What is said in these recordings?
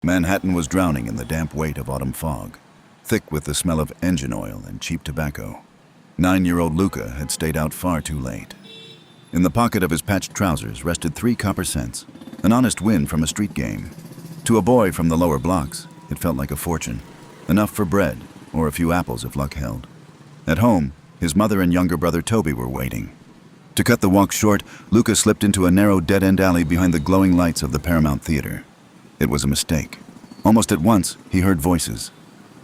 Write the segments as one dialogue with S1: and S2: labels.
S1: Manhattan was drowning in the damp weight of autumn fog, thick with the smell of engine oil and cheap tobacco. 9-year-old Luca had stayed out far too late. In the pocket of his patched trousers rested 3 copper cents, an honest win from a street game. To a boy from the lower blocks, it felt like a fortune, enough for bread or a few apples if luck held. At home, his mother and younger brother Toby were waiting. To cut the walk short, Luca slipped into a narrow dead-end alley behind the glowing lights of the Paramount Theater. It was a mistake. Almost at once, he heard voices.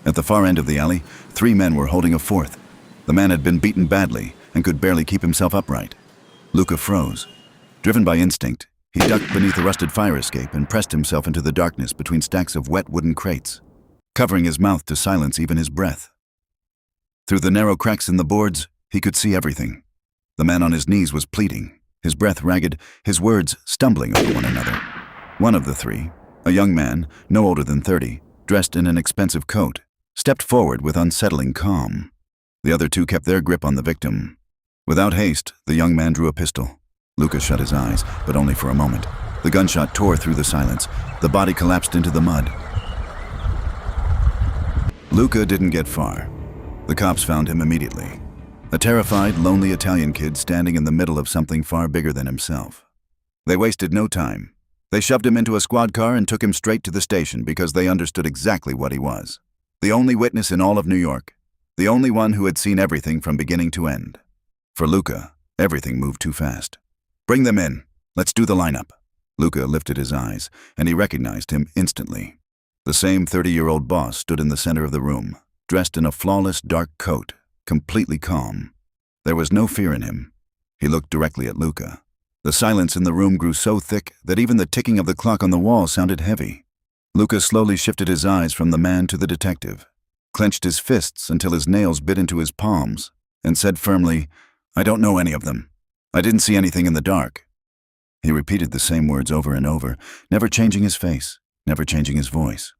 S1: At the far end of the alley, 3 men were holding a fourth. The man had been beaten badly and could barely keep himself upright. Luca froze. Driven by instinct, he ducked beneath a rusted fire escape and pressed himself into the darkness between stacks of wet wooden crates, covering his mouth to silence even his breath. Through the narrow cracks in the boards, he could see everything. The man on his knees was pleading, his breath ragged, his words stumbling over one another. One of the 3, a young man, no older than 30, dressed in an expensive coat, stepped forward with unsettling calm. The other 2 kept their grip on the victim. Without haste, the young man drew a pistol. Luca shut his eyes, but only for a moment. The gunshot tore through the silence. The body collapsed into the mud. Luca didn't get far. The cops found him immediately. A terrified, lonely Italian kid standing in the middle of something far bigger than himself. They wasted no time. They shoved him into a squad car and took him straight to the station because they understood exactly what he was. The only witness in all of New York. The only one who had seen everything from beginning to end. For Luca, everything moved too fast. "Bring them in. Let's do the lineup." Luca lifted his eyes, and he recognized him instantly. The same 30-year-old boss stood in the center of the room, dressed in a flawless dark coat, completely calm. There was no fear in him. He looked directly at Luca. The silence in the room grew so thick that even the ticking of the clock on the wall sounded heavy. Luca slowly shifted his eyes from the man to the detective, clenched his fists until his nails bit into his palms, and said firmly, "I don't know any of them. I didn't see anything in the dark." He repeated the same words over and over, never changing his face, never changing his voice.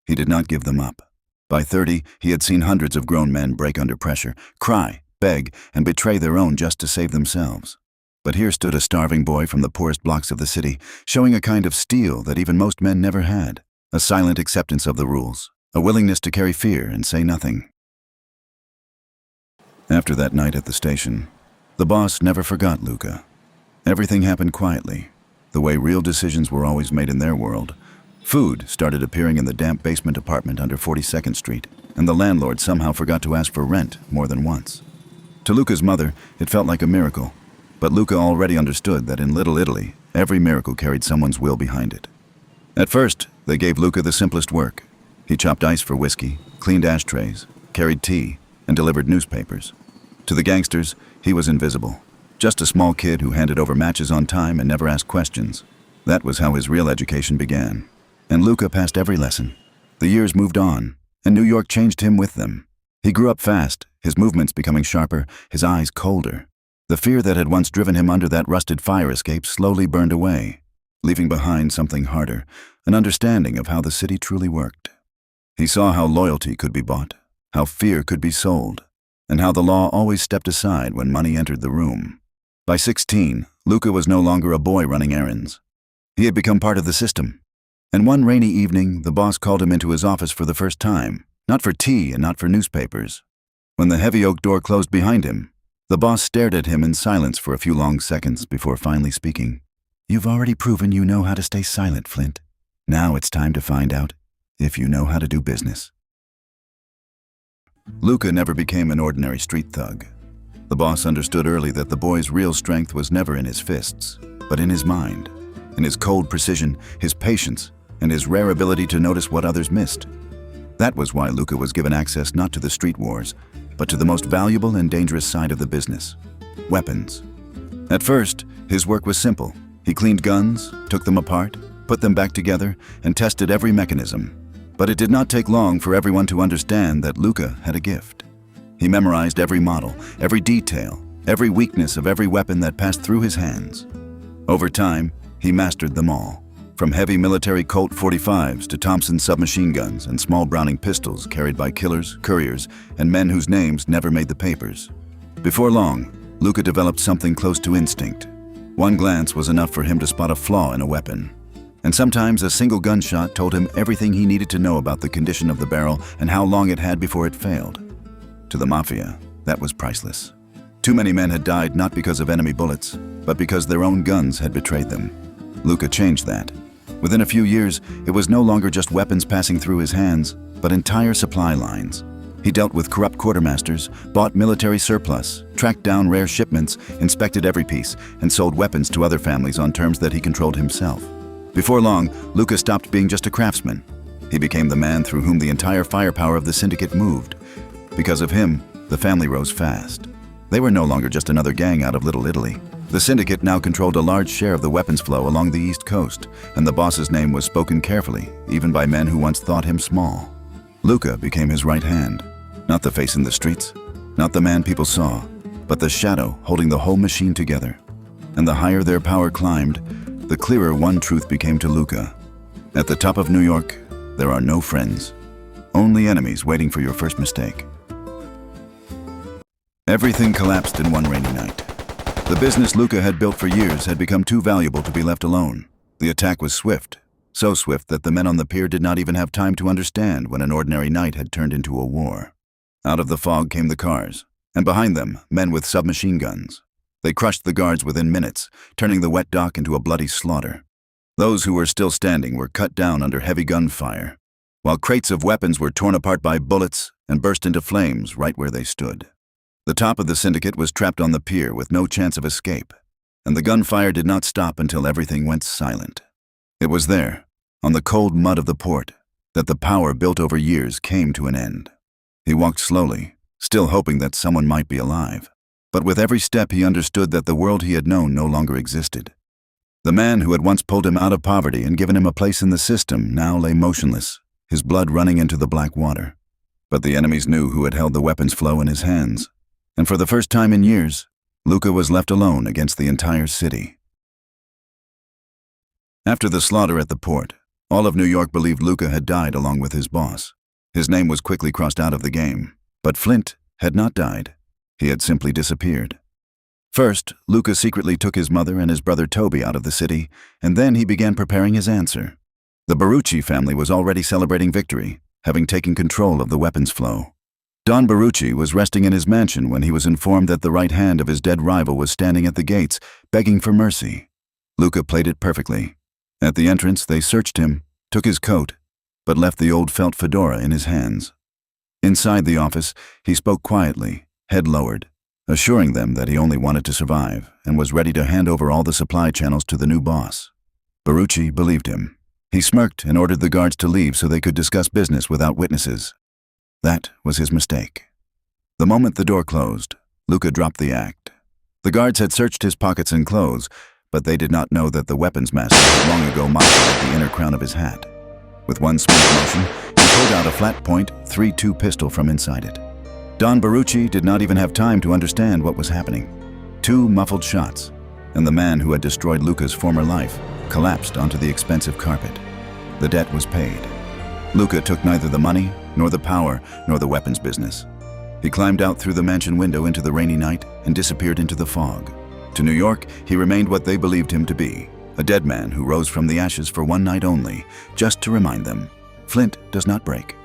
S1: He did not give them up. By 30, he had seen hundreds of grown men break under pressure, cry, beg, and betray their own just to save themselves. But here stood a starving boy from the poorest blocks of the city, showing a kind of steel that even most men never had, a silent acceptance of the rules, a willingness to carry fear and say nothing. After that night at the station, the boss never forgot Luca. Everything happened quietly, the way real decisions were always made in their world. Food started appearing in the damp basement apartment under 42nd Street, and the landlord somehow forgot to ask for rent more than once. To Luca's mother, it felt like a miracle, but Luca already understood that in Little Italy, every miracle carried someone's will behind it. At first, they gave Luca the simplest work. He chopped ice for whiskey, cleaned ashtrays, carried tea, and delivered newspapers. To the gangsters, he was invisible, just a small kid who handed over matches on time and never asked questions. That was how his real education began. And Luca passed every lesson. The years moved on, and New York changed him with them. He grew up fast, his movements becoming sharper, his eyes colder. The fear that had once driven him under that rusted fire escape slowly burned away, leaving behind something harder, an understanding of how the city truly worked. He saw how loyalty could be bought, how fear could be sold, and how the law always stepped aside when money entered the room. By 16, Luca was no longer a boy running errands. He had become part of the system. And one rainy evening, the boss called him into his office for the first time, not for tea and not for newspapers. When the heavy oak door closed behind him, the boss stared at him in silence for a few long seconds before finally speaking. "You've already proven you know how to stay silent, Flint. Now it's time to find out if you know how to do business." Luca never became an ordinary street thug. The boss understood early that the boy's real strength was never in his fists, but in his mind, in his cold precision, his patience, and his rare ability to notice what others missed. That was why Luca was given access not to the street wars, but to the most valuable and dangerous side of the business: weapons. At first, his work was simple. He cleaned guns, took them apart, put them back together, and tested every mechanism. But it did not take long for everyone to understand that Luca had a gift. He memorized every model, every detail, every weakness of every weapon that passed through his hands. Over time, he mastered them all, from heavy military Colt 45s to Thompson submachine guns and small Browning pistols carried by killers, couriers, and men whose names never made the papers. Before long, Luca developed something close to instinct. One glance was enough for him to spot a flaw in a weapon. And sometimes a single gunshot told him everything he needed to know about the condition of the barrel and how long it had before it failed. To the mafia, that was priceless. Too many men had died not because of enemy bullets, but because their own guns had betrayed them. Luca changed that. Within a few years, it was no longer just weapons passing through his hands, but entire supply lines. He dealt with corrupt quartermasters, bought military surplus, tracked down rare shipments, inspected every piece, and sold weapons to other families on terms that he controlled himself. Before long, Luca stopped being just a craftsman. He became the man through whom the entire firepower of the syndicate moved. Because of him, the family rose fast. They were no longer just another gang out of Little Italy. The syndicate now controlled a large share of the weapons flow along the East Coast, and the boss's name was spoken carefully, even by men who once thought him small. Luca became his right hand. Not the face in the streets, not the man people saw, but the shadow holding the whole machine together. And the higher their power climbed, the clearer one truth became to Luca. At the top of New York, there are no friends, only enemies waiting for your first mistake. Everything collapsed in one rainy night. The business Luca had built for years had become too valuable to be left alone. The attack was swift, so swift that the men on the pier did not even have time to understand when an ordinary night had turned into a war. Out of the fog came the cars, and behind them, men with submachine guns. They crushed the guards within minutes, turning the wet dock into a bloody slaughter. Those who were still standing were cut down under heavy gunfire, while crates of weapons were torn apart by bullets and burst into flames right where they stood. The top of the syndicate was trapped on the pier with no chance of escape, and the gunfire did not stop until everything went silent. It was there, on the cold mud of the port, that the power built over years came to an end. He walked slowly, still hoping that someone might be alive. But with every step he understood that the world he had known no longer existed. The man who had once pulled him out of poverty and given him a place in the system now lay motionless, his blood running into the black water. But the enemies knew who had held the weapons flow in his hands, and for the first time in years, Luca was left alone against the entire city. After the slaughter at the port, all of New York believed Luca had died along with his boss. His name was quickly crossed out of the game, but Flint had not died. He had simply disappeared. First, Luca secretly took his mother and his brother Toby out of the city, and then he began preparing his answer. The Barucci family was already celebrating victory, having taken control of the weapons flow. Don Barucci was resting in his mansion when he was informed that the right hand of his dead rival was standing at the gates, begging for mercy. Luca played it perfectly. At the entrance, they searched him, took his coat, but left the old felt fedora in his hands. Inside the office, he spoke quietly, head lowered, assuring them that he only wanted to survive and was ready to hand over all the supply channels to the new boss. Barucci believed him. He smirked and ordered the guards to leave so they could discuss business without witnesses. That was his mistake. The moment the door closed, Luca dropped the act. The guards had searched his pockets and clothes, but they did not know that the weapons master had long ago mocked at the inner crown of his hat. With one smooth motion, he pulled out a flat-point .32 pistol from inside it. Don Barucci did not even have time to understand what was happening. 2 muffled shots, and the man who had destroyed Luca's former life collapsed onto the expensive carpet. The debt was paid. Luca took neither the money, nor the power, nor the weapons business. He climbed out through the mansion window into the rainy night and disappeared into the fog. To New York, he remained what they believed him to be, a dead man who rose from the ashes for one night only, just to remind them, Flint does not break.